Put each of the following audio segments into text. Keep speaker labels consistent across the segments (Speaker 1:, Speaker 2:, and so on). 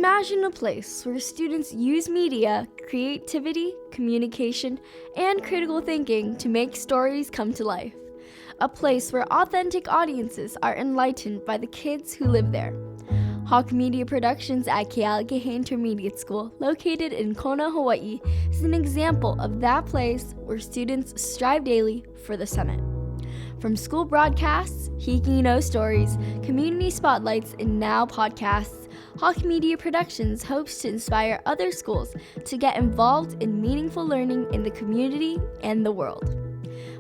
Speaker 1: Imagine a place where students use media, creativity, communication, and critical thinking to make stories come to life. A place where authentic audiences are enlightened by the kids who live there. Hawk Media Productions at Kealakahe Intermediate School, located in Kona, Hawaii, is an example of that place where students strive daily for the summit. From school broadcasts, Hiki No stories, community spotlights, and now podcasts, Hawk Media Productions hopes to inspire other schools to get involved in meaningful learning in the community and the world.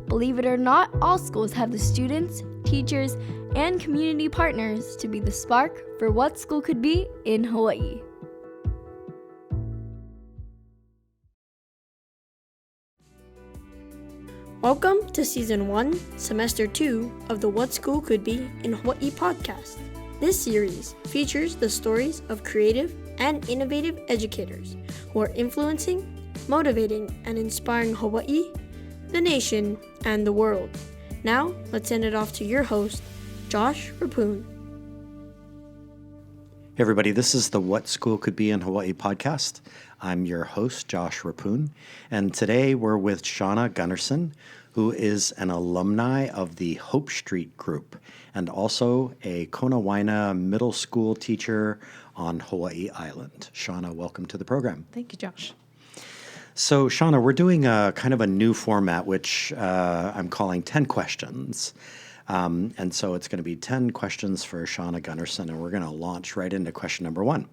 Speaker 1: Believe it or not, all schools have the students, teachers, and community partners to be the spark for what school could be in Hawaii.
Speaker 2: Welcome to Season 1, Semester 2 of the What School Could Be in Hawaii podcast. This series features the stories of creative and innovative educators who are influencing, motivating, and inspiring Hawaii, the nation, and the world. Now, let's send it off to your host, Josh Rapoon.
Speaker 3: Hey everybody, this is the What School Could Be in Hawaii podcast. I'm your host, Josh Rapoon, and today we're with Shawna Gunnarson, who is an alumni of the Hope Street Group and also a Konawaina middle school teacher on Hawaii Island. Shawna, welcome to the program.
Speaker 4: Thank you, Josh.
Speaker 3: So, Shawna, we're doing a kind of a new format, which I'm calling 10 questions. And so it's going to be 10 questions for Shawna Gunnarson, and we're going to launch right into question number 1.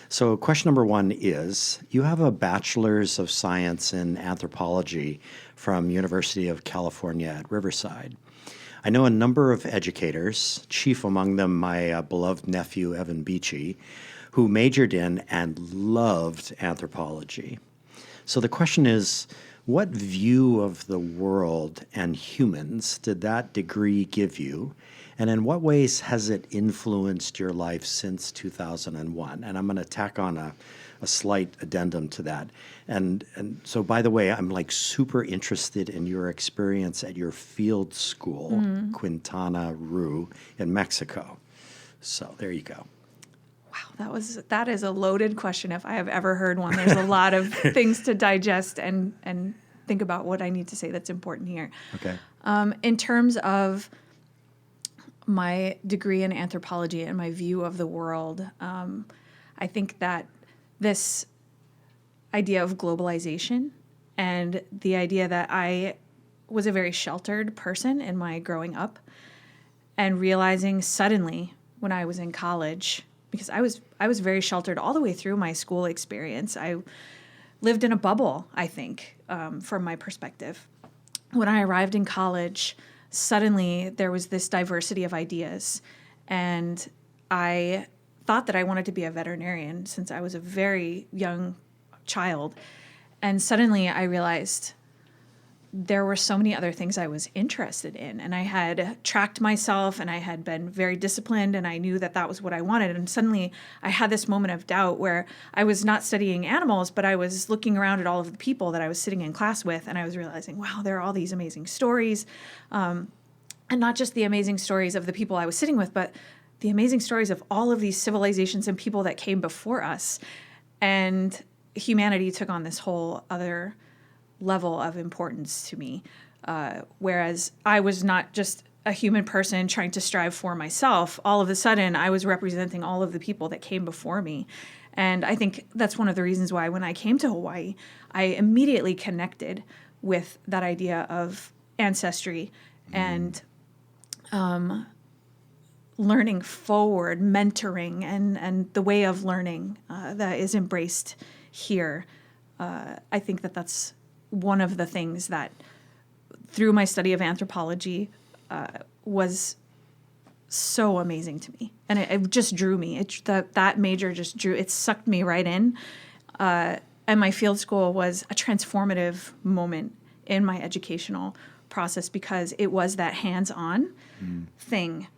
Speaker 3: So question number 1 is, you have a Bachelor's of Science in Anthropology from University of California at Riverside. I know a number of educators, chief among them my beloved nephew, Evan Beachy, who majored in and loved anthropology. So the question is, what view of the world and humans did that degree give you? And in what ways has it influenced your life since 2001? And I'm going to tack on a slight addendum to that. And so, by the way, I'm like super interested in your experience at your field school, Quintana Roo in Mexico. So there you go.
Speaker 4: Wow, that is a loaded question if I have ever heard one. There's a lot of things to digest and think about what I need to say that's important here.
Speaker 3: Okay.
Speaker 4: In terms of my degree in anthropology and my view of the world, I think that this idea of globalization and the idea that I was a very sheltered person in my growing up, and realizing suddenly when I was in college, because I was very sheltered all the way through my school experience. I lived in a bubble, I think, from my perspective. When I arrived in college, suddenly there was this diversity of ideas, and I thought that I wanted to be a veterinarian since I was a very young child. And suddenly I realized there were so many other things I was interested in, and I had tracked myself and I had been very disciplined, and I knew that that was what I wanted. And suddenly I had this moment of doubt where I was not studying animals, but I was looking around at all of the people that I was sitting in class with, and I was realizing, wow, there are all these amazing stories. And not just the amazing stories of the people I was sitting with, but the amazing stories of all of these civilizations and people that came before us. And humanity took on this whole other level of importance to me, whereas I was not just a human person trying to strive for myself. All of a sudden, I was representing all of the people that came before me. And I think that's one of the reasons why when I came to Hawaii, I immediately connected with that idea of ancestry and learning forward, mentoring, and the way of learning that is embraced here. I think that that's one of the things that, through my study of anthropology, was so amazing to me. And it just drew me. That major just it sucked me right in. And my field school was a transformative moment in my educational process because it was that hands-on thing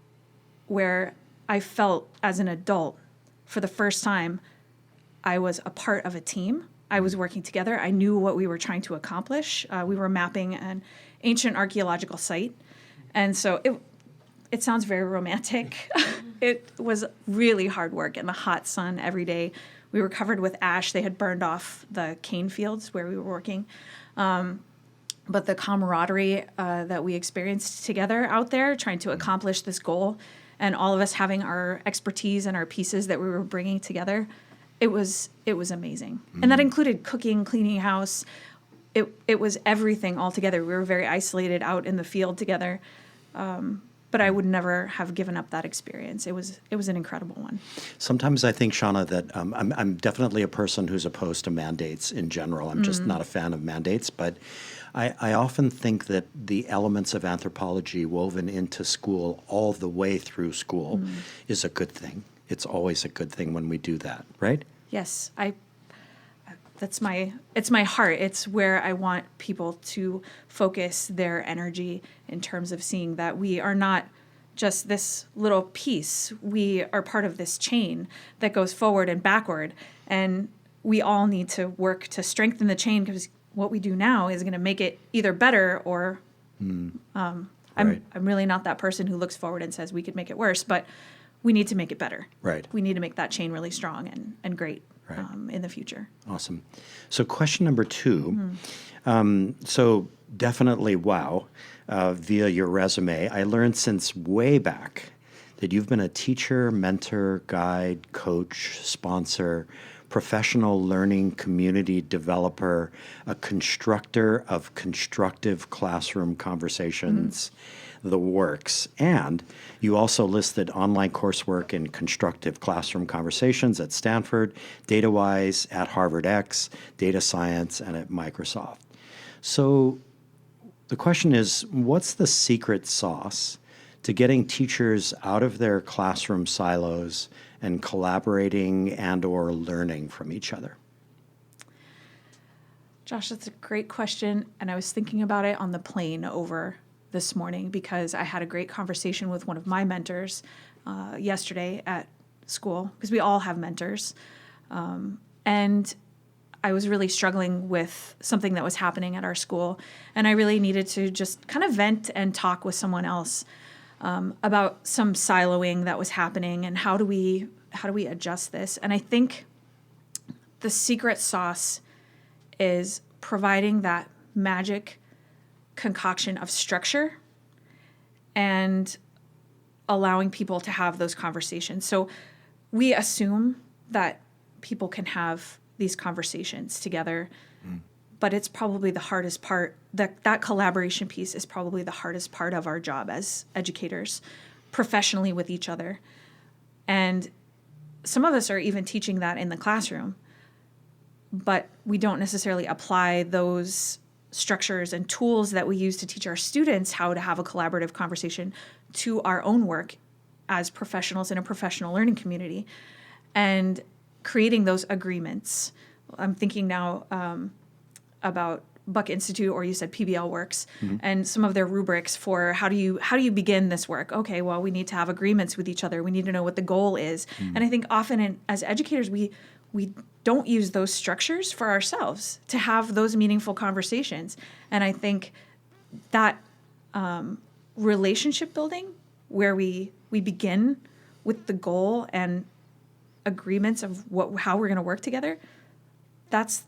Speaker 4: where I felt as an adult, for the first time, I was a part of a team. I was working together. I knew what we were trying to accomplish. We were mapping an ancient archaeological site. And so it sounds very romantic. It was really hard work in the hot sun every day. We were covered with ash. They had burned off the cane fields where we were working. But the camaraderie that we experienced together out there trying to accomplish this goal, and all of us having our expertise and our pieces that we were bringing together, it was amazing. And that included cooking, cleaning house. It was everything all together. We were very isolated out in the field together. But I would never have given up that experience. It was an incredible one.
Speaker 3: Sometimes I think, Shawna, that I'm definitely a person who's opposed to mandates in general. I'm just not a fan of mandates, but I often think that the elements of anthropology woven into school all the way through school is a good thing. It's always a good thing when we do that, right?
Speaker 4: Yes, it's my heart. It's where I want people to focus their energy in terms of seeing that we are not just this little piece. We are part of this chain that goes forward and backward. And we all need to work to strengthen the chain, because what we do now is going to make it either better or I'm really not that person who looks forward and says we could make it worse, but we need to make it better.
Speaker 3: Right.
Speaker 4: We need to make that chain really strong and great.
Speaker 3: Right.
Speaker 4: In the future.
Speaker 3: Awesome. So question number 2. So definitely, wow, via your resume, I learned since way back that you've been a teacher, mentor, guide, coach, sponsor, professional learning community developer, a constructor of constructive classroom conversations, the works. And you also listed online coursework in constructive classroom conversations at Stanford, DataWise, at Harvard X, data science, and at Microsoft. So the question is, what's the secret sauce to getting teachers out of their classroom silos and collaborating and or learning from each other?
Speaker 4: Josh, that's a great question. And I was thinking about it on the plane over this morning, because I had a great conversation with one of my mentors yesterday at school, because we all have mentors. And I was really struggling with something that was happening at our school. And I really needed to just kind of vent and talk with someone else about some siloing that was happening, and how do we adjust this. And I think the secret sauce is providing that magic concoction of structure and allowing people to have those conversations. So we assume that people can have these conversations together, but it's probably the hardest part. That collaboration piece is probably the hardest part of our job as educators, professionally with each other. And some of us are even teaching that in the classroom, but we don't necessarily apply those structures and tools that we use to teach our students how to have a collaborative conversation to our own work as professionals in a professional learning community, and creating those agreements. I'm thinking now about Buck Institute, or you said PBL Works, and some of their rubrics for how do you begin this work? Okay, well, we need to have agreements with each other. We need to know what the goal is. And I think often as educators, we don't use those structures for ourselves to have those meaningful conversations. And I think that relationship building, where we begin with the goal and agreements of how we're going to work together, that's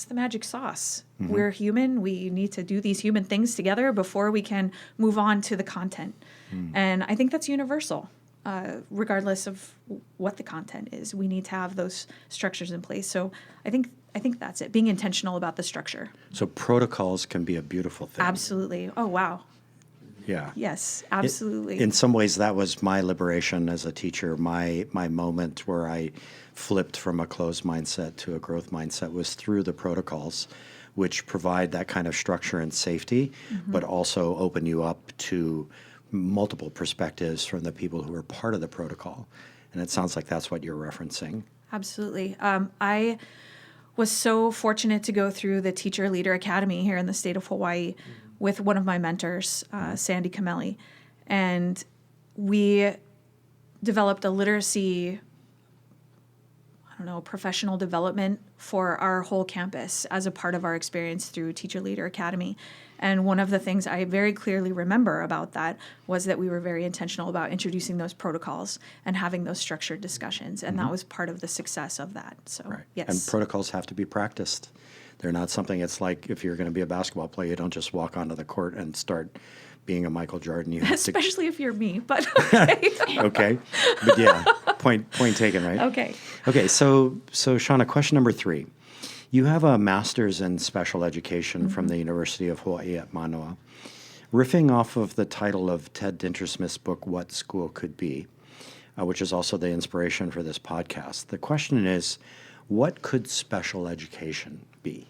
Speaker 4: the magic sauce. We're human. We need to do these human things together before we can move on to the content. And I think that's universal. Regardless of what the content is, we need to have those structures in place. So I think that's it, being intentional about the structure.
Speaker 3: So protocols can be a beautiful thing.
Speaker 4: Absolutely. Oh, wow.
Speaker 3: Yeah.
Speaker 4: Yes, absolutely.
Speaker 3: In some ways, that was my liberation as a teacher. My moment where I flipped from a closed mindset to a growth mindset was through the protocols, which provide that kind of structure and safety, but also open you up to multiple perspectives from the people who are part of the protocol. And it sounds like that's what you're referencing.
Speaker 4: Absolutely. I was so fortunate to go through the Teacher Leader Academy here in the state of Hawaii with one of my mentors, Sandy Camelli. And we developed a literacy, professional development for our whole campus as a part of our experience through Teacher Leader Academy. And one of the things I very clearly remember about that was that we were very intentional about introducing those protocols and having those structured discussions. And that was part of the success of that. So, yes.
Speaker 3: And protocols have to be practiced. They're not something, it's like if you're going to be a basketball player, you don't just walk onto the court and start being a Michael Jordan. You have
Speaker 4: Especially if you're me, but okay.
Speaker 3: Okay. But yeah, point taken, right?
Speaker 4: Okay.
Speaker 3: Okay, so Shawna, question number 3. You have a master's in special education from the University of Hawaii at Manoa. Riffing off of the title of Ted Dintersmith's book, What School Could Be, which is also the inspiration for this podcast, the question is, what could special education be?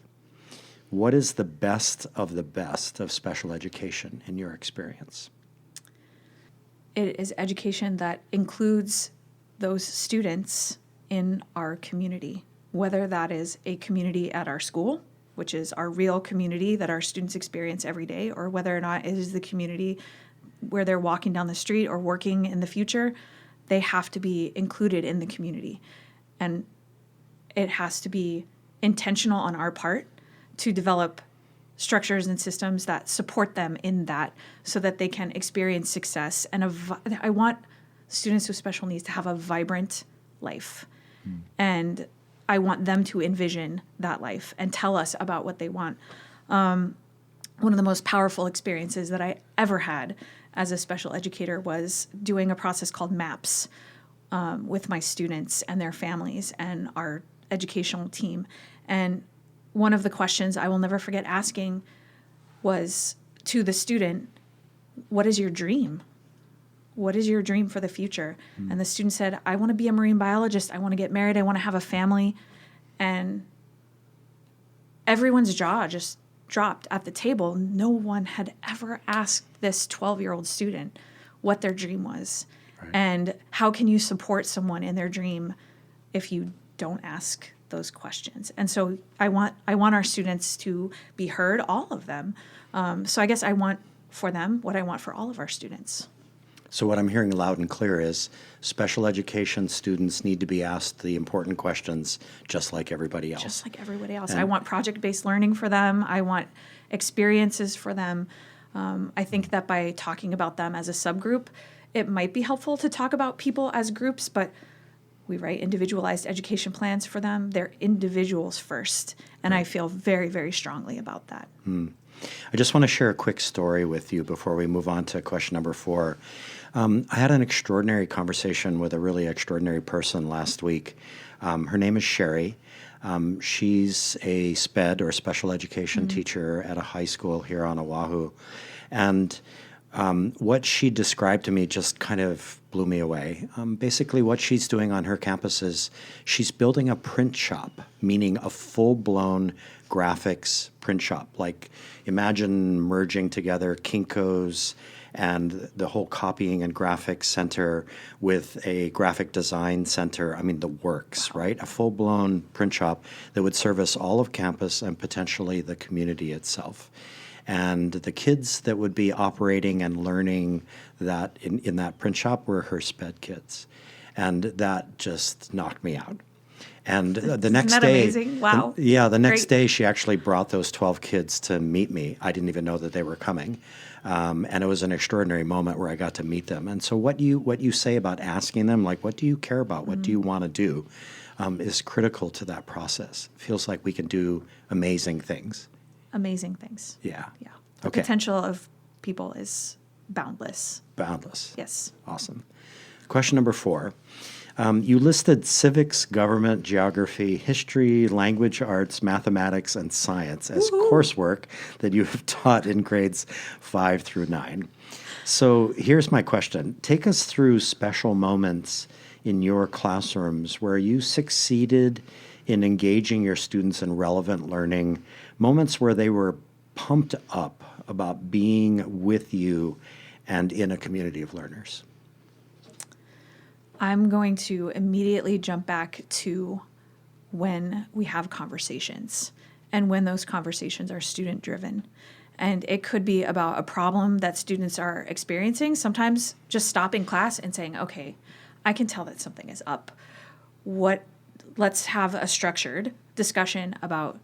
Speaker 3: What is the best of special education in your experience?
Speaker 4: It is education that includes those students in our community, whether that is a community at our school, which is our real community that our students experience every day, or whether or not it is the community where they're walking down the street or working in the future. They have to be included in the community. And it has to be intentional on our part to develop structures and systems that support them in that so that they can experience success. And I want students with special needs to have a vibrant life. And I want them to envision that life and tell us about what they want. One of the most powerful experiences that I ever had as a special educator was doing a process called MAPS with my students and their families and our educational team. And one of the questions I will never forget asking was to the student, what is your dream? What is your dream for the future? And the student said, I want to be a marine biologist. I want to get married. I want to have a family. And everyone's jaw just dropped at the table. No one had ever asked this 12-year-old student what their dream was. Right. And how can you support someone in their dream if you don't ask those questions? And so I want our students to be heard, all of them. So I guess I want for them what I want for all of our students.
Speaker 3: So what I'm hearing loud and clear is special education students need to be asked the important questions just like everybody else.
Speaker 4: Just like everybody else. I want project-based learning for them. I want experiences for them. I think that by talking about them as a subgroup, it might be helpful to talk about people as groups, but we write individualized education plans for them. They're individuals first, and I feel very, very strongly about that.
Speaker 3: I just want to share a quick story with you before we move on to question number 4. I had an extraordinary conversation with a really extraordinary person last week. Her name is Sherry. She's a SPED, or special education teacher at a high school here on Oahu. And what she described to me just kind of blew me away. Basically, what she's doing on her campus is she's building a print shop, meaning a full-blown graphics print shop. Like, imagine merging together Kinko's and the whole copying and graphics center with a graphic design center. I mean, the works, right? A full-blown print shop that would service all of campus and potentially the community itself. And the kids that would be operating and learning that in that print shop were her SPED kids. And that just knocked me out. And the next
Speaker 4: Isn't that
Speaker 3: day,
Speaker 4: amazing? Wow.
Speaker 3: the next
Speaker 4: Great.
Speaker 3: day she actually brought those 12 kids to meet me. I didn't even know that they were coming. And it was an extraordinary moment where I got to meet them. And so what you say about asking them, like, what do you care about? What do you want to do? Is critical to that process. It feels like we can do amazing things.
Speaker 4: Amazing things.
Speaker 3: Yeah.
Speaker 4: Yeah. The
Speaker 3: Okay.
Speaker 4: potential of people is boundless.
Speaker 3: Boundless.
Speaker 4: Yes.
Speaker 3: Awesome. Question number 4. You listed civics, government, geography, history, language arts, mathematics, and science as coursework that you have taught in grades 5 through 9. So here's my question. Take us through special moments in your classrooms where you succeeded in engaging your students in relevant learning, moments where they were pumped up about being with you and in a community of learners.
Speaker 4: I'm going to immediately jump back to when we have conversations and when those conversations are student driven. And it could be about a problem that students are experiencing. Sometimes just stopping class and saying, okay, I can tell that something is up. let's have a structured discussion about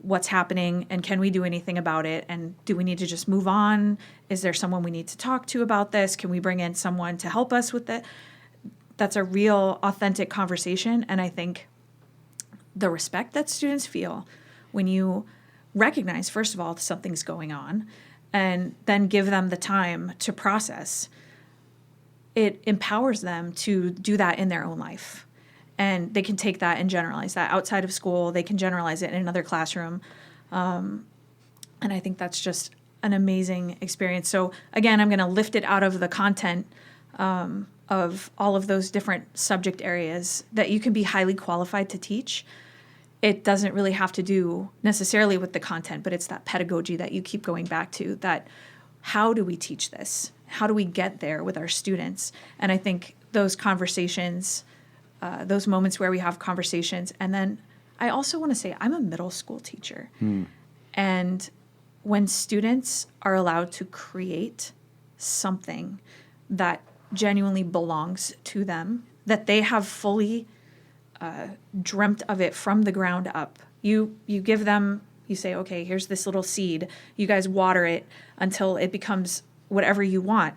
Speaker 4: what's happening and can we do anything about it, and do we need to just move on? Is there someone we need to talk to about this? Can we bring in someone to help us with it? That's a real authentic conversation. And I think the respect that students feel when you recognize, first of all, something's going on, and then give them the time to process, it empowers them to do that in their own life. And they can take that and generalize that outside of school. They can generalize it in another classroom. And I think that's just an amazing experience. So again, I'm going to lift it out of the content of all of those different subject areas that you can be highly qualified to teach. It doesn't really have to do necessarily with the content, but it's that pedagogy that you keep going back to, that how do we teach this? How do we get there with our students? And I think those conversations, those moments where we have conversations, and then I also want to say I'm a middle school teacher. And when students are allowed to create something that genuinely belongs to them, that they have fully dreamt of it from the ground up. You give them, you say, okay, here's this little seed. You guys water it until it becomes whatever you want.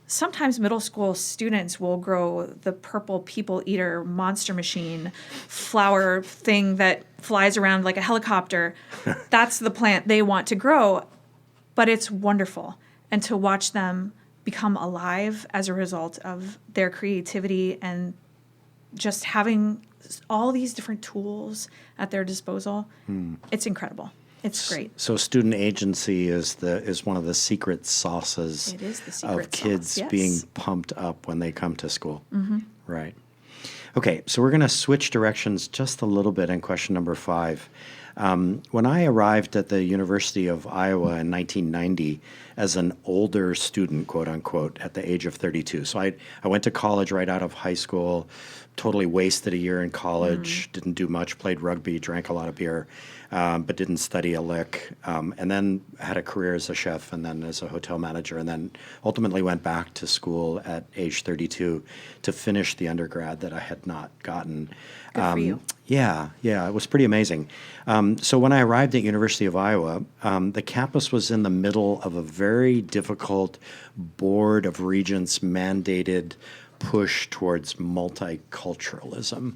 Speaker 4: Sometimes middle school students will grow the purple people eater monster machine flower thing that flies around like a helicopter. That's the plant they want to grow. But it's wonderful. And to watch them become alive as a result of their creativity and just having all these different tools at their disposal, it's incredible. It's great.
Speaker 3: So student agency is one of the secret sauces
Speaker 4: It is the secret
Speaker 3: of kids
Speaker 4: sauce, yes.
Speaker 3: being pumped up when they come to school. Right. Okay, so we're going to switch directions just a little bit in question number 5. When I arrived at the University of Iowa in 1990 as an older student, quote unquote, at the age of 32. So I went to college right out of high school, totally wasted a year in college, didn't do much, played rugby, drank a lot of beer, but didn't study a lick, and then had a career as a chef and then as a hotel manager, and then ultimately went back to school at age 32 to finish the undergrad that I had not gotten.
Speaker 4: Good for you.
Speaker 3: Yeah, it was pretty amazing. So when I arrived at University of Iowa, the campus was in the middle of a very difficult Board of Regents mandated push towards multiculturalism.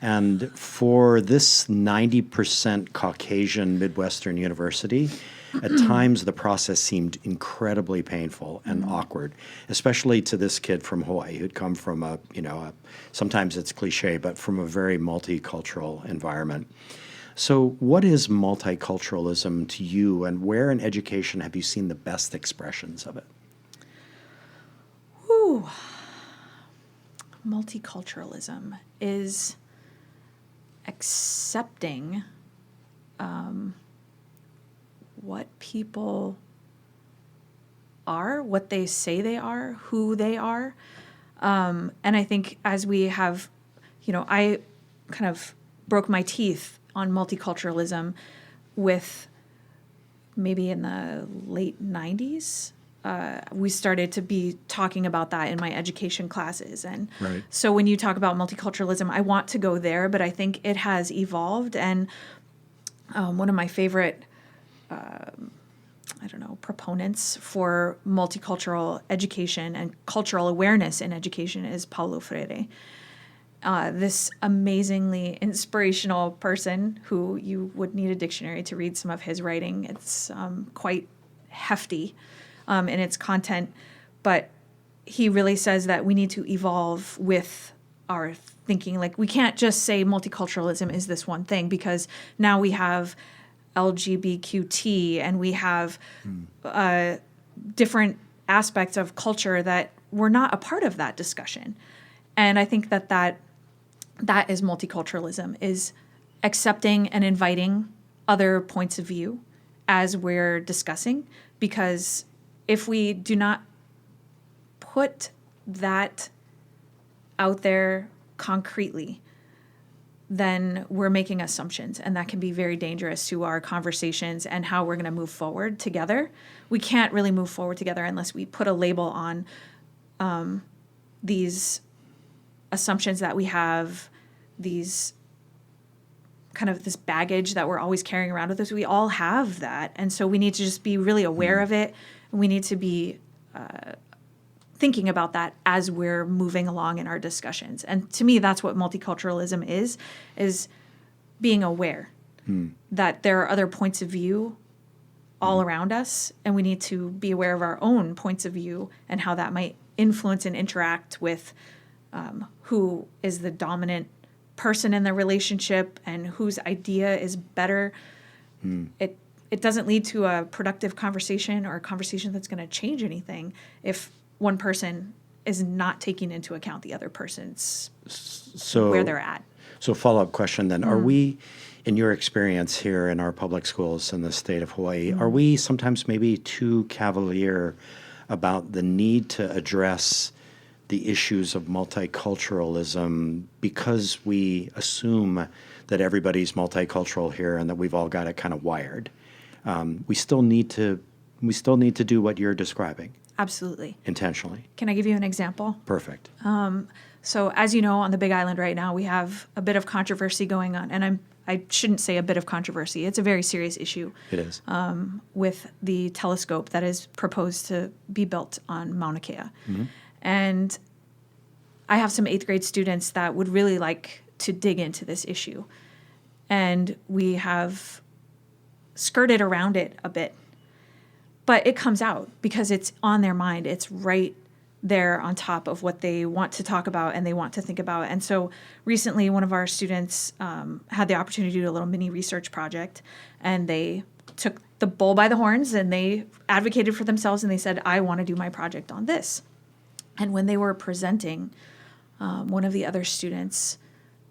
Speaker 3: And for this 90% Caucasian Midwestern university, at times the process seemed incredibly painful and awkward, especially to this kid from Hawaii who'd come from sometimes it's cliche, but from a very multicultural environment. So what is multiculturalism to you, and where in education have you seen the best expressions of it?
Speaker 4: Ooh. Multiculturalism is accepting what people are, what they say they are, who they are. And I think as we have, I kind of broke my teeth on multiculturalism with maybe in the late 90s. We started to be talking about that in my education classes. And so when you talk about multiculturalism, I want to go there, but I think it has evolved. And one of my favorite, proponents for multicultural education and cultural awareness in education is Paulo Freire. This amazingly inspirational person who you would need a dictionary to read some of his writing. It's quite hefty in its content, but he really says that we need to evolve with our thinking. Like, we can't just say multiculturalism is this one thing, because now we have LGBTQ and we have different aspects of culture that were not a part of that discussion. And I think that is multiculturalism, is accepting and inviting other points of view as we're discussing, because if we do not put that out there concretely, then we're making assumptions, and that can be very dangerous to our conversations and how we're going to move forward together. We can't really move forward together unless we put a label on these assumptions that we have these kind of this baggage that we're always carrying around with us. We all have that. And so we need to just be really aware of it. We need to be thinking about that as we're moving along in our discussions. And to me, that's what multiculturalism is being aware that there are other points of view all around us, and we need to be aware of our own points of view and how that might influence and interact with who is the dominant person in the relationship and whose idea is better. It doesn't lead to a productive conversation or a conversation that's going to change anything if one person is not taking into account the other person's where they're at.
Speaker 3: So follow-up question then. Are we, in your experience here in our public schools in the state of Hawaii, are we sometimes maybe too cavalier about the need to address the issues of multiculturalism because we assume that everybody's multicultural here and that we've all got it kind of wired? We still need to do what you're describing.
Speaker 4: Absolutely.
Speaker 3: Intentionally.
Speaker 4: Can I give you an example?
Speaker 3: Perfect.
Speaker 4: So as you know, on the Big Island right now, we have a bit of controversy going on. And I shouldn't say a bit of controversy. It's a very serious issue.
Speaker 3: It is.
Speaker 4: With the telescope that is proposed to be built on Mauna Kea. And I have some 8th grade students that would really like to dig into this issue. And we have skirted around it a bit. But it comes out because it's on their mind. It's right there on top of what they want to talk about and they want to think about. And so recently, one of our students had the opportunity to do a little mini research project, and they took the bull by the horns and they advocated for themselves and they said, I want to do my project on this. And when they were presenting, one of the other students,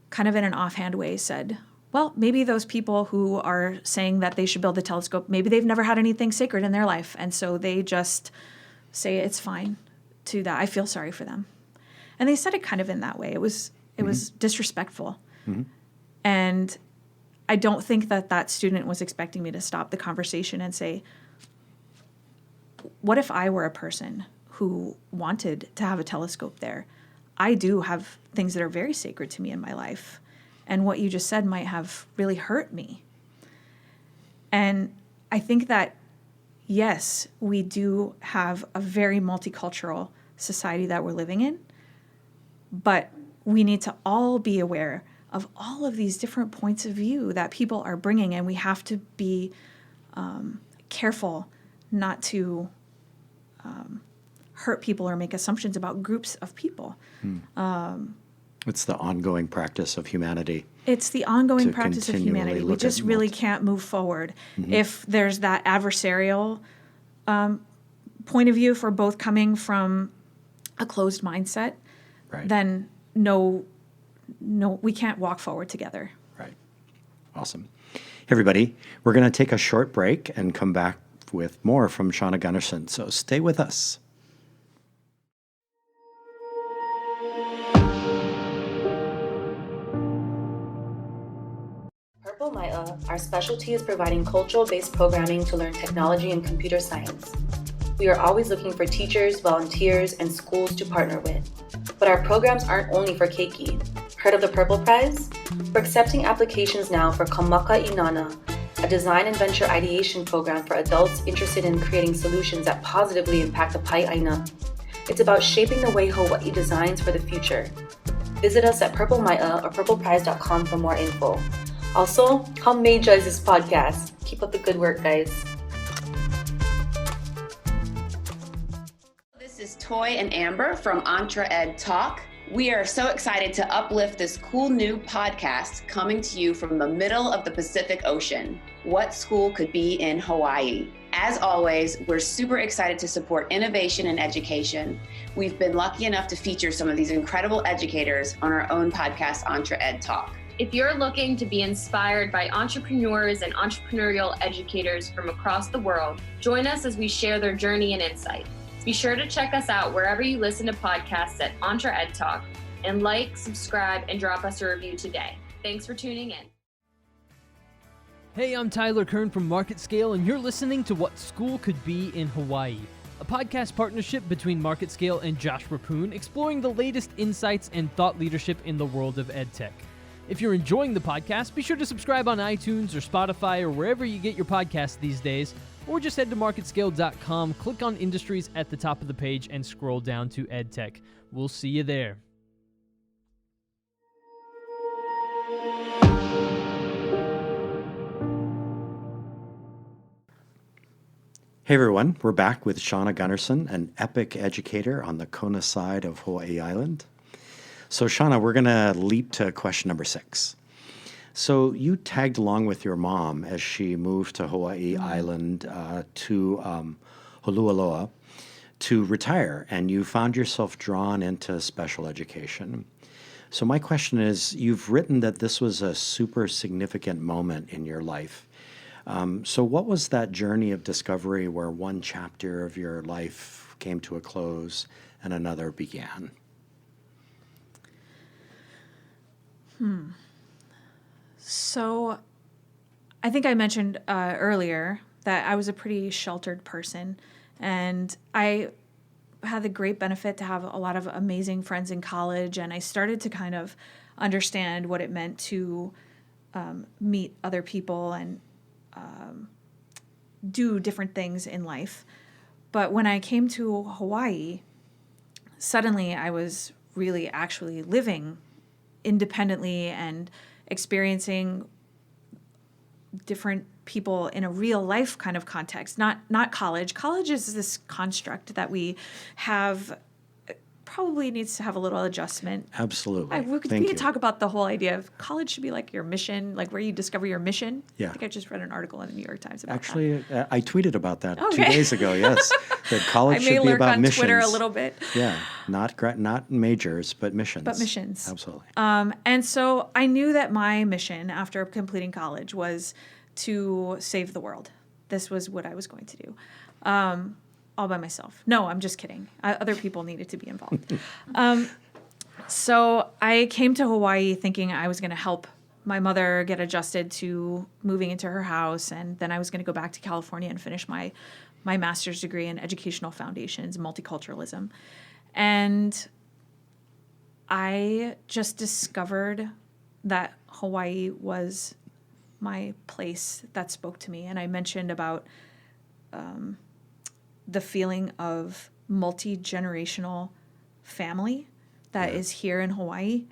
Speaker 4: kind of in an offhand way, said, well, maybe those people who are saying that they should build a telescope, maybe they've never had anything sacred in their life. And so they just say it's fine to that. I feel sorry for them. And they said it kind of in that way. It was disrespectful. And I don't think that student was expecting me to stop the conversation and say, what if I were a person who wanted to have a telescope there? I do have things that are very sacred to me in my life. And what you just said might have really hurt me. And I think that, yes, we do have a very multicultural society that we're living in, but we need to all be aware of all of these different points of view that people are bringing, and we have to be careful not to hurt people or make assumptions about groups of people.
Speaker 3: It's the ongoing practice of humanity.
Speaker 4: It's the ongoing practice of humanity. We just really can't move forward if there's that adversarial point of view, if we're both coming from a closed mindset, then no, we can't walk forward together.
Speaker 3: Right. Awesome. Hey, everybody, we're going to take a short break and come back with more from Shawna Gunnarson, so stay with us.
Speaker 5: Our specialty is providing cultural-based programming to learn technology and computer science. We are always looking for teachers, volunteers, and schools to partner with. But our programs aren't only for keiki. Heard of the Purple Prize? We're accepting applications now for Kamaka Inana, a design and venture ideation program for adults interested in creating solutions that positively impact the Pai'aina. It's about shaping the way Hawaii designs for the future. Visit us at PurpleMaia or purpleprize.com for more info. Also, how major is this podcast? Keep up the good work, guys.
Speaker 6: This is Toy and Amber from EdTech Talk. We are so excited to uplift this cool new podcast coming to you from the middle of the Pacific Ocean. What school could be in Hawaii? As always, we're super excited to support innovation and education. We've been lucky enough to feature some of these incredible educators on our own podcast, EdTech Talk.
Speaker 7: If you're looking to be inspired by entrepreneurs and entrepreneurial educators from across the world, join us as we share their journey and insight. Be sure to check us out wherever you listen to podcasts at EdTech Talk, and like, subscribe, and drop us a review today. Thanks for tuning in.
Speaker 8: Hey, I'm Tyler Kern from Market Scale, and you're listening to What School Could Be in Hawaii, a podcast partnership between Market Scale and Josh Rapoon, exploring the latest insights and thought leadership in the world of EdTech. If you're enjoying the podcast, be sure to subscribe on iTunes or Spotify or wherever you get your podcasts these days, or just head to marketscale.com, click on Industries at the top of the page, and scroll down to EdTech. We'll see you there.
Speaker 3: Hey everyone, we're back with Shawna Gunnarson, an epic educator on the Kona side of Hawaii Island. So Shawna, we're going to leap to question number 6. So you tagged along with your mom as she moved to Hawaii Island to Holualoa to retire, and you found yourself drawn into special education. So my question is, you've written that this was a super significant moment in your life. So what was that journey of discovery where one chapter of your life came to a close and another began?
Speaker 4: So I think I mentioned earlier that I was a pretty sheltered person, and I had the great benefit to have a lot of amazing friends in college, and I started to kind of understand what it meant to meet other people and do different things in life. But when I came to Hawaii, suddenly I was really actually living independently and experiencing different people in a real life kind of context, not college. College is this construct that we have, probably needs to have a little adjustment.
Speaker 3: Absolutely.
Speaker 4: We could talk about the whole idea of college should be like your mission, like where you discover your mission.
Speaker 3: Yeah.
Speaker 4: I think I just read an article in the New York Times about
Speaker 3: Actually, I tweeted about that
Speaker 4: Okay.
Speaker 3: 2 days ago, yes. That college
Speaker 4: I may
Speaker 3: should be
Speaker 4: lurk
Speaker 3: about
Speaker 4: on
Speaker 3: missions.
Speaker 4: Twitter a little bit.
Speaker 3: Yeah, not majors, but missions.
Speaker 4: But missions.
Speaker 3: Absolutely.
Speaker 4: And so I knew that my mission after completing college was to save the world. This was what I was going to do. All by myself. No, I'm just kidding. Other people needed to be involved. So I came to Hawaii thinking I was going to help my mother get adjusted to moving into her house, and then I was going to go back to California and finish my master's degree in educational foundations, multiculturalism. And I just discovered that Hawaii was my place that spoke to me. And I mentioned about the feeling of multi-generational family that is here in Hawaii.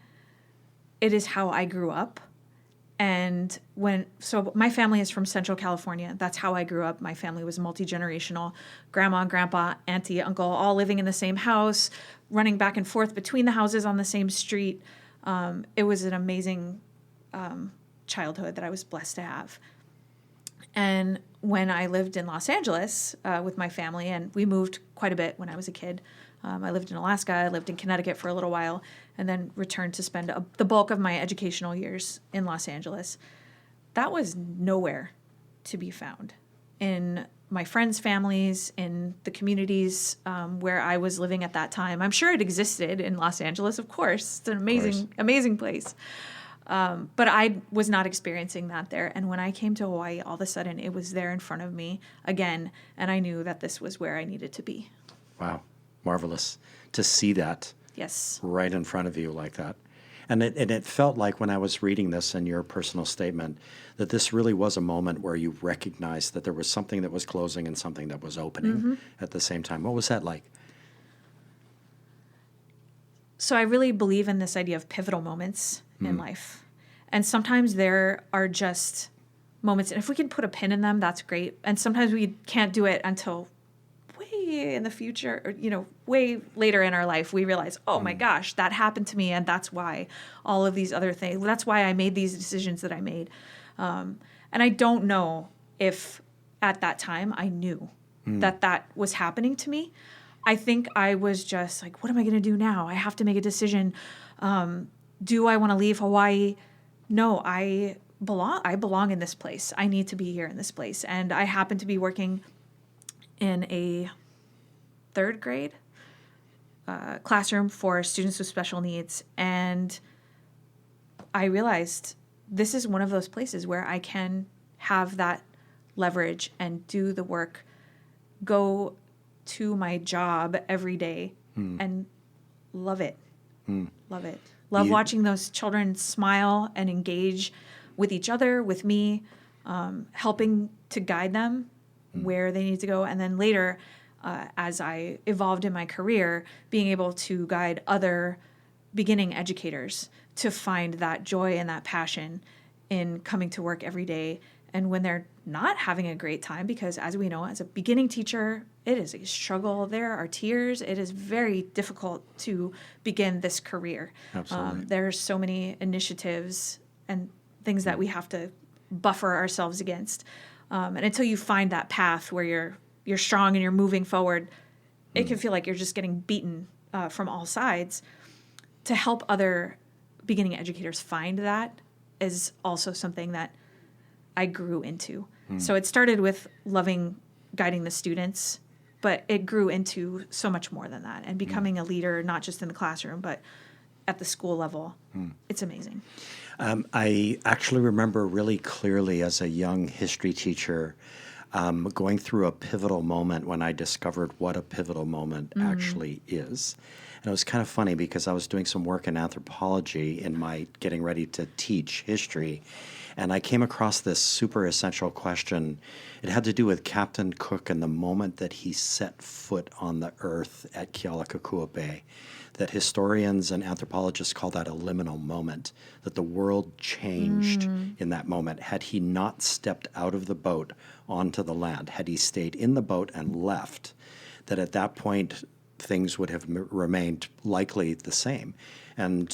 Speaker 4: It is how I grew up. And so my family is from Central California. That's how I grew up. My family was multi-generational. Grandma, grandpa, auntie, uncle, all living in the same house, running back and forth between the houses on the same street. It was an amazing childhood that I was blessed to have. And when I lived in Los Angeles with my family, and we moved quite a bit when I was a kid. I lived in Alaska, I lived in Connecticut for a little while, and then returned to spend the bulk of my educational years in Los Angeles. That was nowhere to be found in my friends' families, in the communities where I was living at that time. I'm sure it existed in Los Angeles, of course. It's an amazing place. But I was not experiencing that there. And when I came to Hawaii, all of a sudden it was there in front of me again. And I knew that this was where I needed to be.
Speaker 3: Wow. Marvelous to see that right in front of you like that. And it felt like when I was reading this in your personal statement that this really was a moment where you recognized that there was something that was closing and something that was opening at the same time. What was that like?
Speaker 4: So I really believe in this idea of pivotal moments in life. And sometimes there are just moments, and if we can put a pin in them, that's great. And sometimes we can't do it until way in the future, or, way later in our life, we realize, oh my gosh, that happened to me. And that's why all of these other things, that's why I made these decisions that I made. And I don't know if at that time I knew that was happening to me. I think I was just like, what am I going to do now? I have to make a decision. Do I want to leave Hawaii? No, I belong in this place. I need to be here in this place. And I happen to be working in a third grade classroom for students with special needs. And I realized this is one of those places where I can have that leverage and do the work, go to my job every day and love it. Love it. Love watching those children smile and engage with each other, with me, helping to guide them where they need to go. And then later, as I evolved in my career, being able to guide other beginning educators to find that joy and that passion in coming to work every day. And when they're not having a great time, because as we know, as a beginning teacher, it is a struggle. There are tears. It is very difficult to begin this career.
Speaker 3: Absolutely.
Speaker 4: There's so many initiatives and things that we have to buffer ourselves against. And until you find that path where you're strong and you're moving forward, it can feel like you're just getting beaten from all sides. To help other beginning educators find that is also something that I grew into. So it started with loving guiding the students, but it grew into so much more than that, and becoming a leader, not just in the classroom, but at the school level. It's amazing.
Speaker 3: I actually remember really clearly as a young history teacher going through a pivotal moment when I discovered what a pivotal moment actually is. And it was kind of funny because I was doing some work in anthropology in my getting ready to teach history. And I came across this super essential question. It had to do with Captain Cook and the moment that he set foot on the earth at Kealakekua Bay. That historians and anthropologists call that a liminal moment, that the world changed in that moment. Had he not stepped out of the boat onto the land, had he stayed in the boat and left, that at that point things would have remained likely the same. And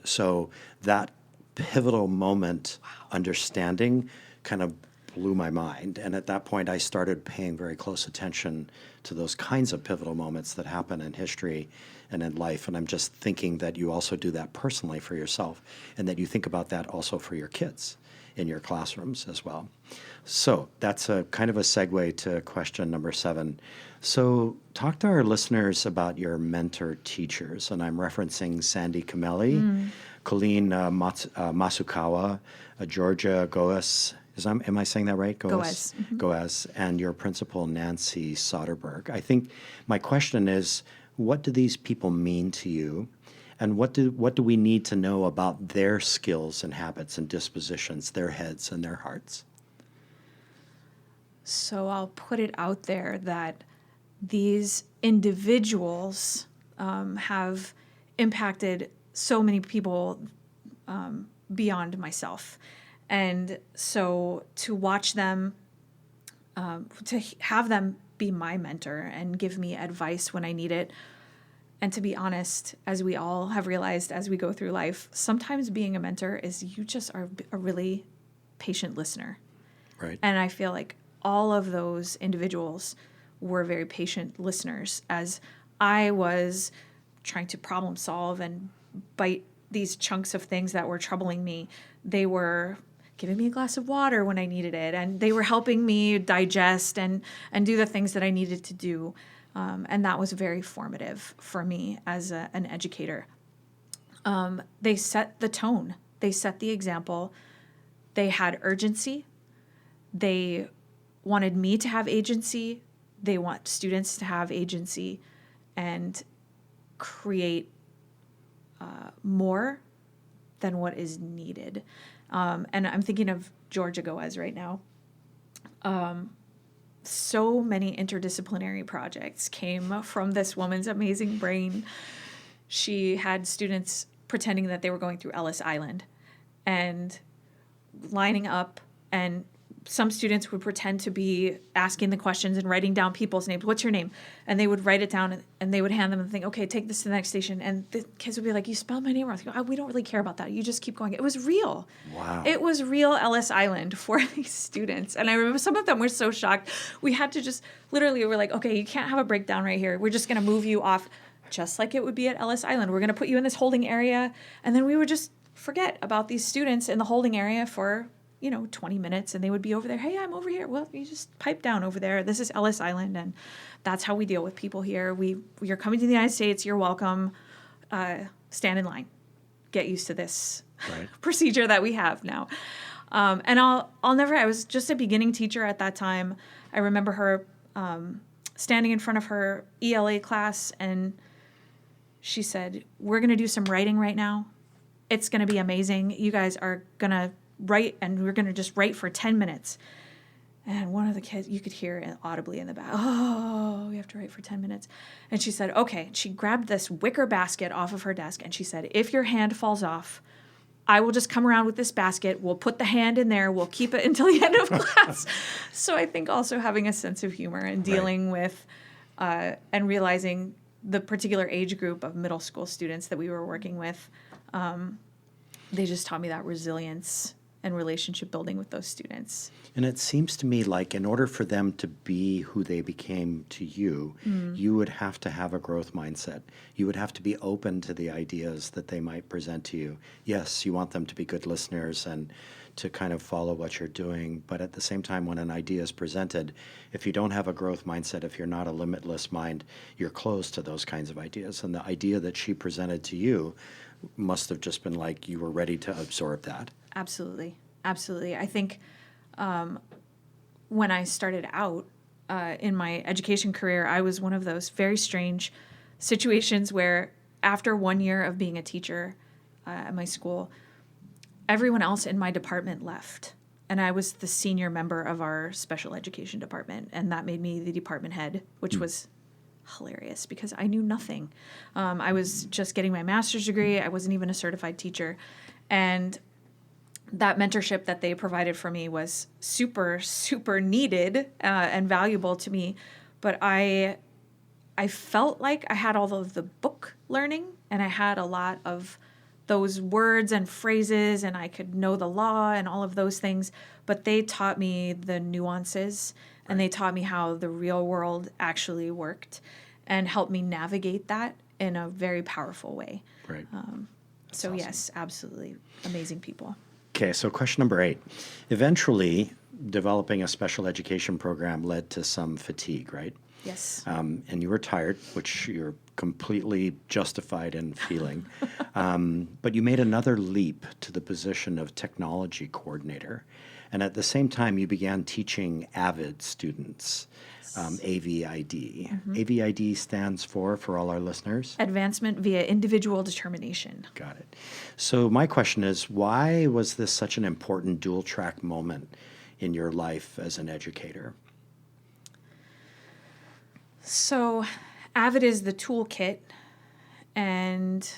Speaker 3: so that pivotal moment understanding kind of blew my mind. And at that point, I started paying very close attention to those kinds of pivotal moments that happen in history and in life. And I'm just thinking that you also do that personally for yourself, and that you think about that also for your kids in your classrooms as well. So that's a kind of a segue to question number 7. So talk to our listeners about your mentor teachers. And I'm referencing Sandy Kameli, Colleen Masukawa, Georgia Goes. Am I saying that right?
Speaker 4: Goes.
Speaker 3: Goes, and your principal, Nancy Soderberg. I think my question is, what do these people mean to you? And what do we need to know about their skills and habits and dispositions, their heads and their hearts?
Speaker 4: So I'll put it out there that these individuals have impacted so many people beyond myself. And so to watch them, to have them be my mentor and give me advice when I need it, and to be honest, as we all have realized as we go through life, sometimes being a mentor is you just are a really patient listener.
Speaker 3: Right.
Speaker 4: And I feel like all of those individuals were very patient listeners as I was trying to problem solve and bite these chunks of things that were troubling me. They were giving me a glass of water when I needed it, and they were helping me digest and do the things that I needed to do. And that was very formative for me as an educator. They set the tone. They set the example. They had urgency. They wanted me to have agency. They want students to have agency and create more than what is needed. And I'm thinking of Georgia Goes right now. So many interdisciplinary projects came from this woman's amazing brain. She had students pretending that they were going through Ellis Island and lining up, and some students would pretend to be asking the questions and writing down people's names. What's your name? And they would write it down, and they would hand them and think, okay, take this to the next station. And the kids would be like, you spelled my name wrong. I go, we don't really care about that. You just keep going. It was real.
Speaker 3: Wow.
Speaker 4: It was real Ellis Island for these students. And I remember some of them were so shocked. We had to just literally, we're like, okay, you can't have a breakdown right here. We're just going to move you off just like it would be at Ellis Island. We're going to put you in this holding area. And then we would just forget about these students in the holding area for 20 minutes, and they would be over there. Hey, I'm over here. Well, you just pipe down over there. This is Ellis Island, and that's how we deal with people here. You're coming to the United States. You're welcome. Stand in line. Get used to this procedure that we have now. And I'll never. I was just a beginning teacher at that time. I remember her standing in front of her ELA class, and she said, "We're going to do some writing right now. it's going to be amazing. You guys are going to write, and we're going to just write for 10 minutes. And one of the kids, you could hear it audibly in the back, oh, we have to write for 10 minutes. And she said, okay. She grabbed this wicker basket off of her desk, and she said, if your hand falls off, I will just come around with this basket. We'll put the hand in there. We'll keep it until the end of class. So I think also having a sense of humor and dealing with and realizing the particular age group of middle school students that we were working with, they just taught me that resilience and relationship building with those students.
Speaker 3: And it seems to me like in order for them to be who they became to you, you would have to have a growth mindset. You would have to be open to the ideas that they might present to you. Yes, you want them to be good listeners and to kind of follow what you're doing. But at the same time, when an idea is presented, if you don't have a growth mindset, if you're not a limitless mind, you're closed to those kinds of ideas. And the idea that she presented to you must have just been like you were ready to absorb that.
Speaker 4: Absolutely. Absolutely. I think when I started out in my education career, I was one of those very strange situations where after 1 year of being a teacher at my school, everyone else in my department left. And I was the senior member of our special education department. And that made me the department head, which was hilarious because I knew nothing. I was just getting my master's degree. I wasn't even a certified teacher. And that mentorship that they provided for me was super, super needed and valuable to me. But I felt like I had all of the book learning, and I had a lot of those words and phrases, and I could know the law and all of those things. But they taught me the nuances, and they taught me how the real world actually worked and helped me navigate that in a very powerful way.
Speaker 3: Right.
Speaker 4: So
Speaker 3: awesome.
Speaker 4: Yes, absolutely amazing people.
Speaker 3: Okay, so question number 8. Eventually, developing a special education program led to some fatigue, right?
Speaker 4: Yes.
Speaker 3: And you were tired, which you're completely justified in feeling. But you made another leap to the position of technology coordinator. And at the same time, you began teaching AVID students, AVID. AVID stands for all our listeners?
Speaker 4: Advancement via individual determination.
Speaker 3: Got it. So my question is, why was this such an important dual track moment in your life as an educator?
Speaker 4: So AVID is the toolkit, and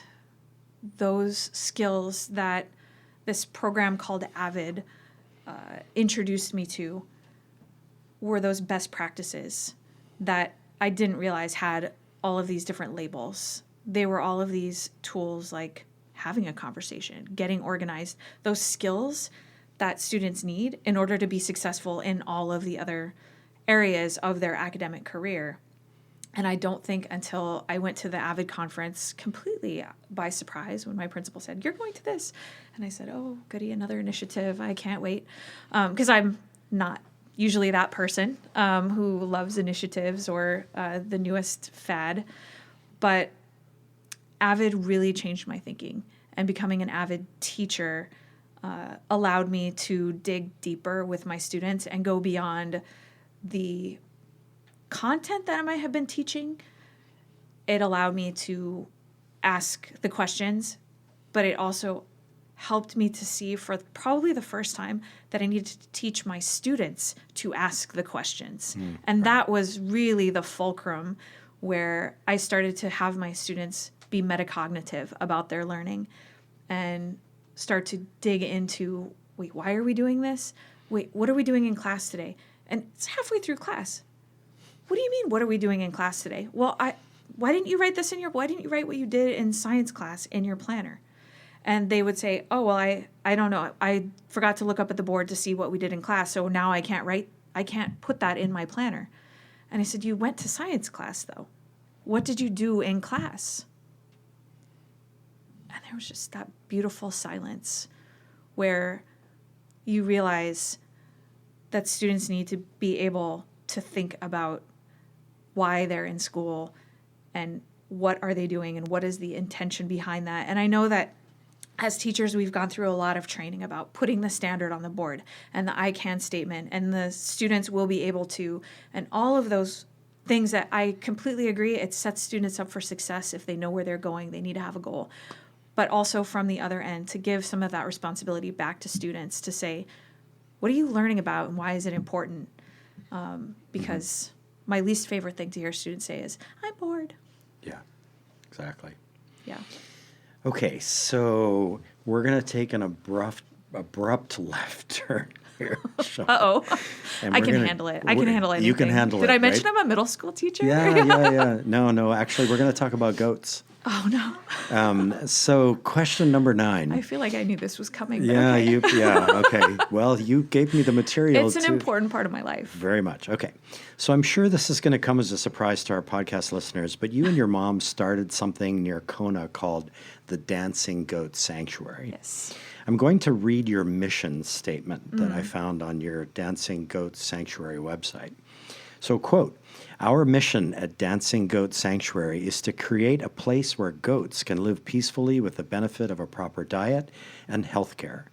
Speaker 4: those skills that this program called AVID introduced me to were those best practices that I didn't realize had all of these different labels. They were all of these tools like having a conversation, getting organized, those skills that students need in order to be successful in all of the other areas of their academic career. And I don't think until I went to the AVID conference completely by surprise when my principal said, "You're going to this." And I said, "Oh, goody, another initiative. I can't wait." Because I'm not usually that person who loves initiatives or the newest fad. But AVID really changed my thinking. And becoming an AVID teacher allowed me to dig deeper with my students and go beyond the content that I might have been teaching. It allowed me to ask the questions, but it also helped me to see for probably the first time that I needed to teach my students to ask the questions. And that was really the fulcrum where I started to have my students be metacognitive about their learning and start to dig into, wait, why are we doing this? Wait, what are we doing in class today? And it's halfway through class. What do you mean, what are we doing in class today? Well, why didn't you write this why didn't you write what you did in science class in your planner? And they would say, oh, well, I don't know. I forgot to look up at the board to see what we did in class, so now I can't put that in my planner. And I said, you went to science class, though. What did you do in class? And there was just that beautiful silence where you realize that students need to be able to think about why they're in school and what are they doing and what is the intention behind that. And I know that as teachers, we've gone through a lot of training about putting the standard on the board and the I can statement, and the students will be able to, and all of those things that I completely agree, it sets students up for success if they know where they're going, they need to have a goal. but also from the other end to give some of that responsibility back to students to say, what are you learning about and why is it important? Because my least favorite thing to hear students say is, I'm bored.
Speaker 3: Yeah, exactly.
Speaker 4: Yeah.
Speaker 3: Okay, so we're going to take an abrupt left turn here.
Speaker 4: Uh-oh.
Speaker 3: And
Speaker 4: I
Speaker 3: we're
Speaker 4: can
Speaker 3: gonna-
Speaker 4: handle it. I can
Speaker 3: we're-
Speaker 4: handle anything.
Speaker 3: You can handle it,
Speaker 4: Did I mention
Speaker 3: right?
Speaker 4: I'm a middle school teacher?
Speaker 3: Yeah. No, actually, we're going to talk about goats.
Speaker 4: Oh, no.
Speaker 3: So question number 9.
Speaker 4: I feel like I knew this was coming. But
Speaker 3: Yeah,
Speaker 4: okay.
Speaker 3: okay. Well, you gave me the material.
Speaker 4: It's an important part of my life.
Speaker 3: Very much. Okay. So I'm sure this is going to come as a surprise to our podcast listeners, but you and your mom started something near Kona called the Dancing Goat Sanctuary.
Speaker 4: Yes.
Speaker 3: I'm going to read your mission statement that I found on your Dancing Goat Sanctuary website. So, quote, our mission at Dancing Goat Sanctuary is to create a place where goats can live peacefully with the benefit of a proper diet and health care.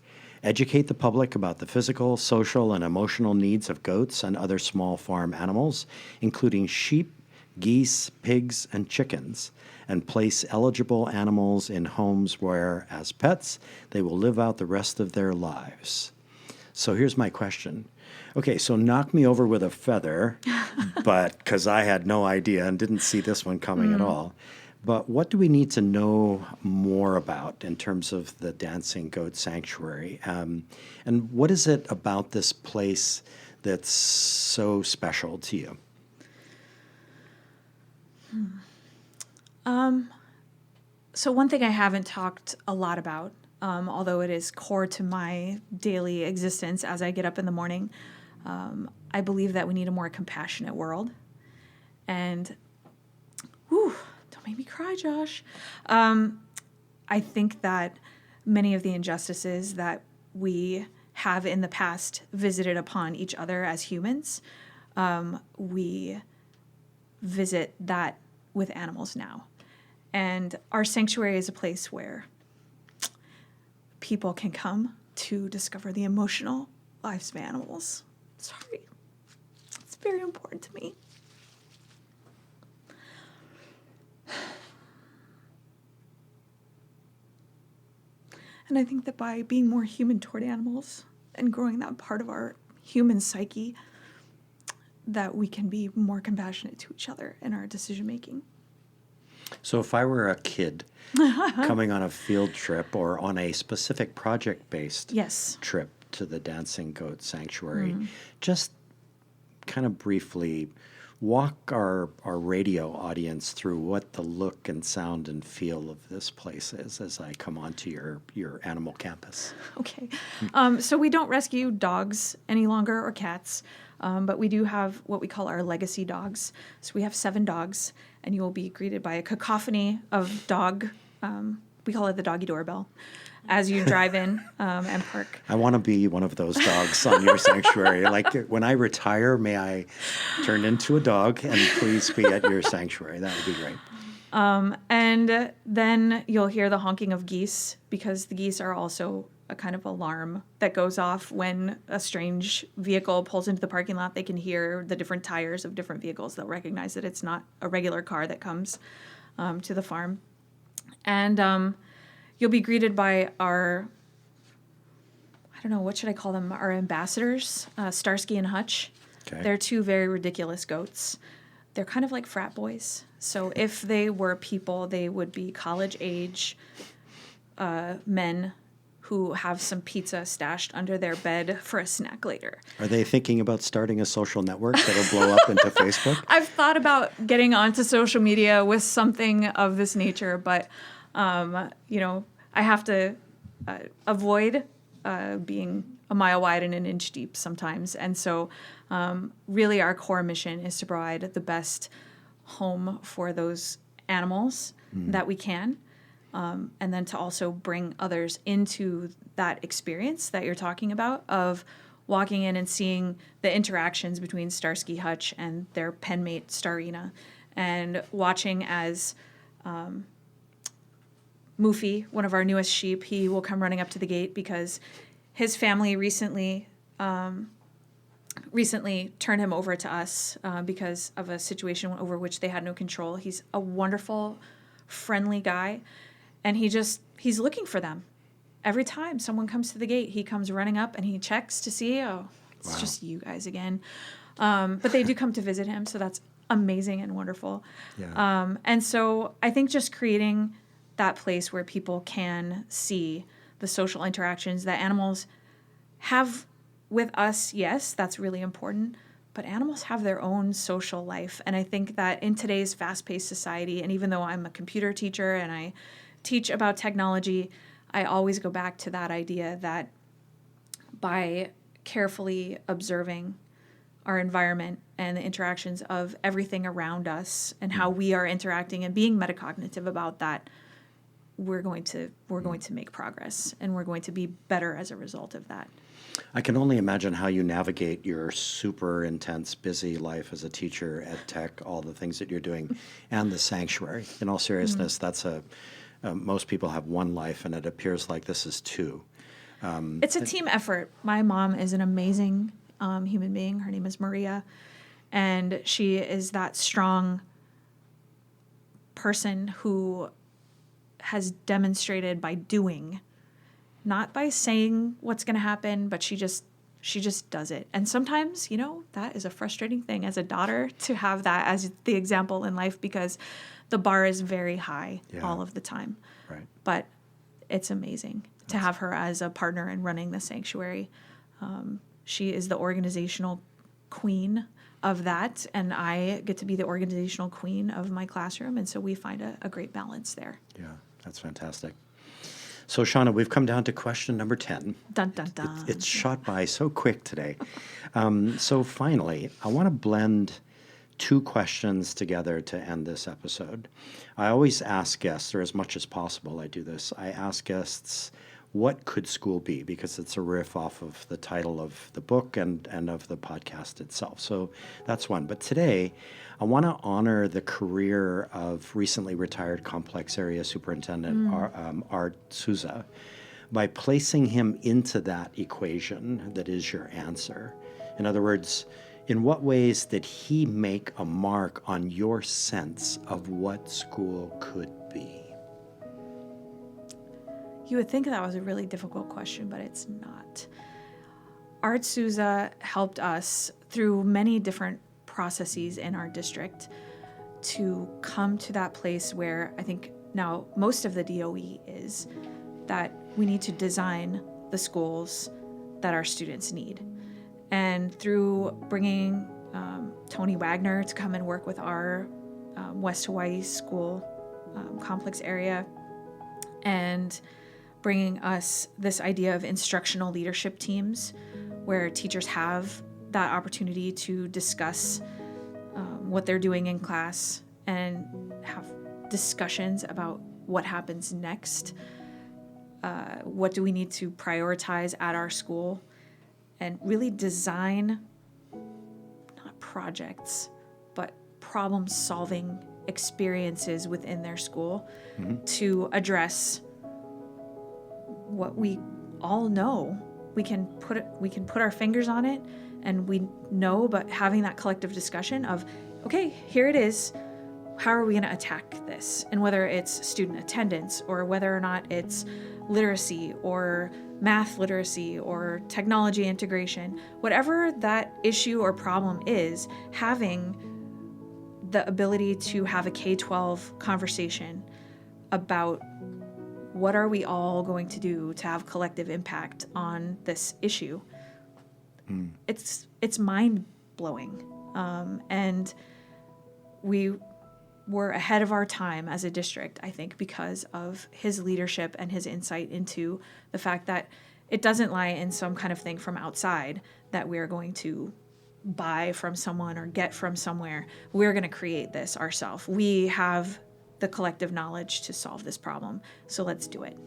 Speaker 3: Educate the public about the physical, social, and emotional needs of goats and other small farm animals, including sheep, geese, pigs, and chickens, and place eligible animals in homes where, as pets, they will live out the rest of their lives. So here's my question. Okay, so knock me over with a feather, but because I had no idea and didn't see this one coming at all. But what do we need to know more about in terms of the Dancing Goat Sanctuary? And what is it about this place that's so special to you?
Speaker 4: So one thing I haven't talked a lot about, although it is core to my daily existence as I get up in the morning, I believe that we need a more compassionate world. And, don't make me cry, Josh. I think that many of the injustices that we have in the past visited upon each other as humans, we visit that with animals now. And our sanctuary is a place where people can come to discover the emotional lives of animals. Sorry. It's very important to me. And I think that by being more human toward animals and growing that part of our human psyche, that we can be more compassionate to each other in our decision making.
Speaker 3: So if I were a kid coming on a field trip or on a specific project-based trip to the Dancing Goat Sanctuary, just kind of briefly walk our radio audience through what the look and sound and feel of this place is as I come onto your animal campus.
Speaker 4: Okay. So we don't rescue dogs any longer or cats, but we do have what we call our legacy dogs. So we have 7 dogs, and you will be greeted by a cacophony of dog. We call it the doggy doorbell as you drive in and park.
Speaker 3: I want to be one of those dogs on your sanctuary. Like when I retire, may I turn into a dog and please be at your sanctuary. That would be great.
Speaker 4: And then you'll hear the honking of geese, because the geese are also a kind of alarm that goes off when a strange vehicle pulls into the parking lot. They can hear the different tires of different vehicles. They'll recognize that it's not a regular car that comes to the farm. And you'll be greeted by our, I don't know, what should I call them? Our ambassadors, Starsky and Hutch.
Speaker 3: Okay.
Speaker 4: They're 2 very ridiculous goats. They're kind of like frat boys. So if they were people, they would be college-age men who have some pizza stashed under their bed for a snack later.
Speaker 3: Are they thinking about starting a social network that'll blow up into Facebook?
Speaker 4: I've thought about getting onto social media with something of this nature, but, I have to avoid being a mile wide and an inch deep sometimes. And so really our core mission is to provide the best home for those animals that we can. And then to also bring others into that experience that you're talking about of walking in and seeing the interactions between Starsky Hutch and their penmate Starina, and watching as Moofy, one of our newest sheep, he will come running up to the gate because his family recently turned him over to us because of a situation over which they had no control. He's a wonderful, friendly guy. And he's looking for them. Every time someone comes to the gate, he comes running up and he checks to see, it's just you guys again. But they do come to visit him, so that's amazing and wonderful.
Speaker 3: Yeah.
Speaker 4: And so I think just creating that place where people can see the social interactions that animals have with us, yes, that's really important, but animals have their own social life. And I think that in today's fast-paced society, and even though I'm a computer teacher and I teach about technology, I always go back to that idea that by carefully observing our environment and the interactions of everything around us and how we are interacting and being metacognitive about that, we're going to make progress, and we're going to be better as a result of that.
Speaker 3: I can only imagine how you navigate your super intense, busy life as a teacher, EdTech, all the things that you're doing, and the sanctuary. In all seriousness, that's most people have one life, and it appears like this is two.
Speaker 4: It's a team effort. My mom is an amazing human being. Her name is Maria, and she is that strong person who has demonstrated by doing, not by saying what's going to happen, but she just does it. And sometimes, that is a frustrating thing as a daughter to have that as the example in life, because the bar is very high all of the time.
Speaker 3: Right.
Speaker 4: But it's amazing to have her as a partner in running the sanctuary. She is the organizational queen of that, and I get to be the organizational queen of my classroom, and so we find a great balance there.
Speaker 3: Yeah, that's fantastic. So, Shawna, we've come down to question number 10.
Speaker 4: Dun, dun, dun.
Speaker 3: It's shot by so quick today. So finally, I want to blend two questions together to end this episode. I always ask guests, or as much as possible I do this, I ask guests, what could school be? Because it's a riff off of the title of the book and of the podcast itself. So that's one. But today, I want to honor the career of recently retired Complex Area Superintendent Art Souza by placing him into that equation that is your answer. In other words, in what ways did he make a mark on your sense of what school could be?
Speaker 4: You would think that was a really difficult question, but it's not. Art Souza helped us through many different processes in our district to come to that place where I think now most of the DOE is, that we need to design the schools that our students need. And through bringing Tony Wagner to come and work with our West Hawaii school complex area, and bringing us this idea of instructional leadership teams where teachers have that opportunity to discuss what they're doing in class and have discussions about what happens next. What do we need to prioritize at our school, and really design not projects, but problem-solving experiences within their school to address what we all know. We can put our fingers on it, and we know, but having that collective discussion of, okay, here it is. How are we going to attack this? And whether it's student attendance, or whether or not it's literacy or math literacy or technology integration, whatever that issue or problem is, having the ability to have a K-12 conversation about what are we all going to do to have collective impact on this issue. It's mind-blowing. And we were ahead of our time as a district, I think, because of his leadership and his insight into the fact that it doesn't lie in some kind of thing from outside that we're going to buy from someone or get from somewhere. We're going to create this ourselves. We have the collective knowledge to solve this problem, so let's do it.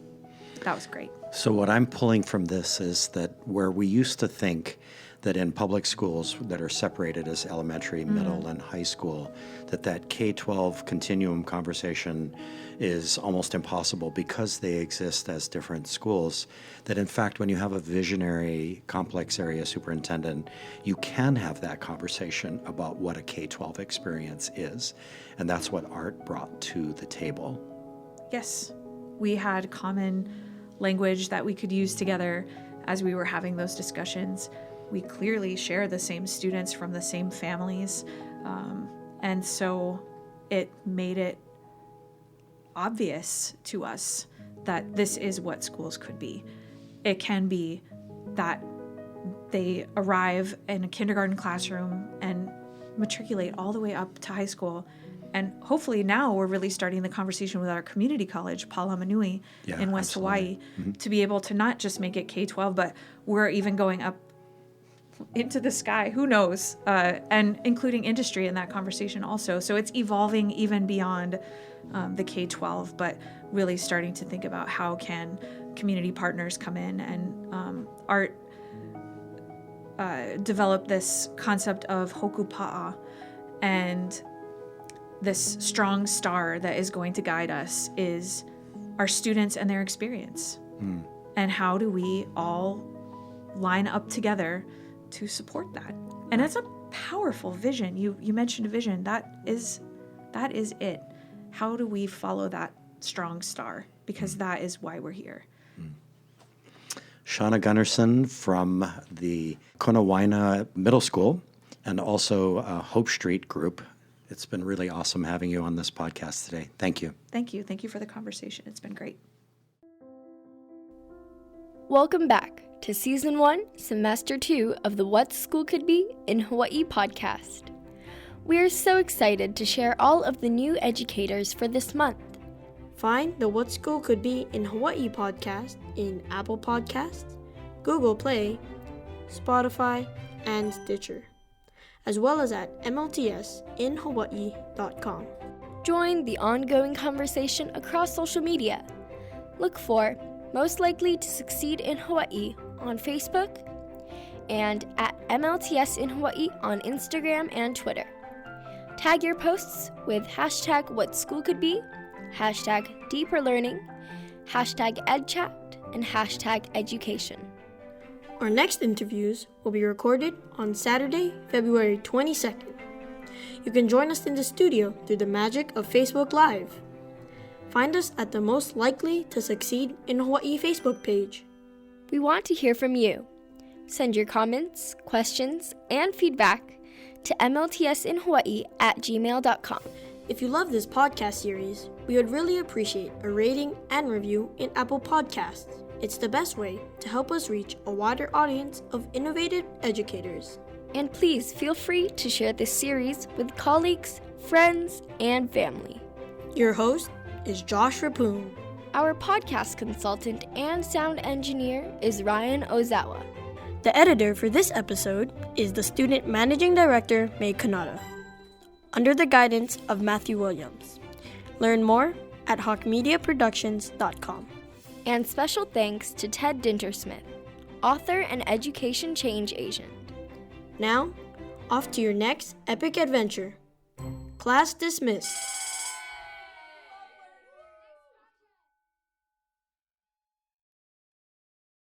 Speaker 4: That was great.
Speaker 3: So what I'm pulling from this is that where we used to think that in public schools that are separated as elementary, middle, and high school, that K-12 continuum conversation is almost impossible because they exist as different schools, that in fact when you have a visionary complex area superintendent, you can have that conversation about what a K-12 experience is. And that's what Art brought to the table.
Speaker 4: Yes. we had common language that we could use together as we were having those discussions. We clearly share the same students from the same families. And so it made it obvious to us that this is what schools could be. It can be that they arrive in a kindergarten classroom and matriculate all the way up to high school. And hopefully now we're really starting the conversation with our community college, Palamanui, in West Hawaii, to be able to not just make it K-12, but we're even going up into the sky, who knows, and including industry in that conversation also. So it's evolving even beyond the K-12, but really starting to think about how can community partners come in and art develop this concept of hokupa'a, and this strong star that is going to guide us is our students and their experience. And how do we all line up together to support that? And it's a powerful vision. You mentioned a vision. That is it. How do we follow that strong star? Because that is why we're here.
Speaker 3: Shawna Gunnarson from the Konawaina Middle School and also Hope Street Group. It's been really awesome having you on this podcast today. Thank you.
Speaker 4: Thank you. Thank you for the conversation. It's been great.
Speaker 1: Welcome back to Season 1, Semester 2 of the What School Could Be in Hawaii podcast. We are so excited to share all of the new educators for this month.
Speaker 2: Find the What School Could Be in Hawaii podcast in Apple Podcasts, Google Play, Spotify, and Stitcher, as well as at mltsinhawaii.com.
Speaker 1: Join the ongoing conversation across social media. Look for Most Likely to Succeed in Hawaii on Facebook and at MLTS in Hawaii on Instagram and Twitter. Tag your posts with hashtag What School Could Be, hashtag Deeper Learning, hashtag EdChat, and hashtag Education.
Speaker 2: Our next interviews will be recorded on Saturday, February 22nd. You can join us in the studio through the magic of Facebook Live. Find us at the Most Likely to Succeed in Hawaii Facebook page.
Speaker 1: We want to hear from you. Send your comments, questions, and feedback to mltsinhawaii@gmail.com.
Speaker 2: If you love this podcast series, we would really appreciate a rating and review in Apple Podcasts. It's the best way to help us reach a wider audience of innovative educators.
Speaker 1: And please feel free to share this series with colleagues, friends, and family.
Speaker 2: Your host is Josh Rapoon.
Speaker 1: Our podcast consultant and sound engineer is Ryan Ozawa.
Speaker 2: The editor for this episode is the Student Managing Director, May Kanata, under the guidance of Matthew Williams. Learn more at hawkmediaproductions.com.
Speaker 1: And special thanks to Ted Dintersmith, author and education change agent.
Speaker 2: Now, off to your next epic adventure. Class dismissed.